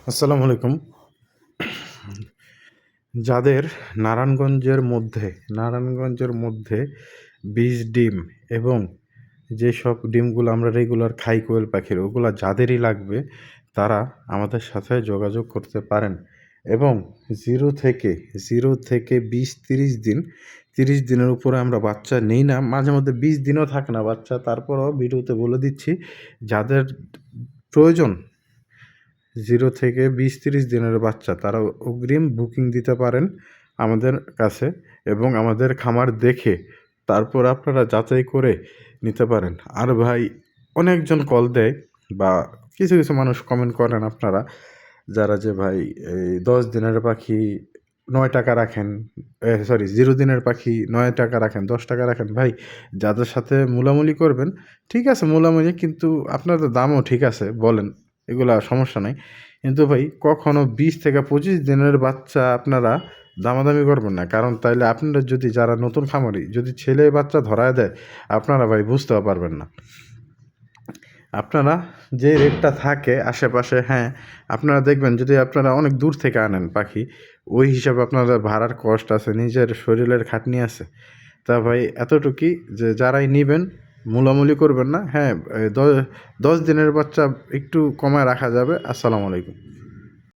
আসসালামু আলাইকুম। যাদের নারায়ণগঞ্জের মধ্যে বীজ ডিম এবং যেসব ডিমগুলো আমরা রেগুলার খাই কোয়েল পাখির, ওগুলা যাদেরই লাগবে তারা আমাদের সাথে যোগাযোগ করতে পারেন এবং 0 থেকে 20-30 দিন, 30 দিনের উপরে আমরা বাচ্চা নেই না। মাঝে মধ্যে 20 দিনও থাকে না বাচ্চা। তারপরও ভিডিওতে বলে দিচ্ছি, যাদের প্রয়োজন 0 থেকে 20-30 দিনের বাচ্চা তারা অগ্রিম বুকিং দিতে পারেন আমাদের কাছে এবং আমাদের খামার দেখে তারপর আপনারা যাচাই করে নিতে পারেন। আর ভাই, অনেকজন কল দেয় বা কিছু কিছু মানুষ কমেন্ট করেন আপনারা, যারা যে ভাই এই 10 দিনের পাখি 9 টাকা রাখেন, সরি 0 দিনের পাখি 9 টাকা রাখেন, 10 টাকা রাখেন। ভাই, যাদের সাথে মূলামূলি করবেন ঠিক আছে, মূলামূলি কিন্তু আপনাদের দামও ঠিক আছে বলেন, এগুলা সমস্যা নাই। কিন্তু ভাই, কখনো 20 থেকে 25 দিনের বাচ্চা আপনারা দামাদামি করবেন না, কারণ তাইলে আপনারা যদি, যারা নতুন খামারি, যদি ছেলে বাচ্চা ধরায় দেয় আপনারা ভাই বুঝতেও পারবেন না। আপনারা যে রেটটা থাকে আশেপাশে, হ্যাঁ, আপনারা দেখবেন যদি আপনারা অনেক দূর থেকে আনেন পাখি, ওই হিসাবে আপনাদের ভাড়ার কষ্ট আছে, নিজের শরীরের খাটনি আছে। তা ভাই এতটুকুই যে যারাই নিবেন মূলামূলি করবেন না। হ্যাঁ, 10 দিনের বাচ্চা একটু কমায় রাখা যাবে। আসসালামু আলাইকুম।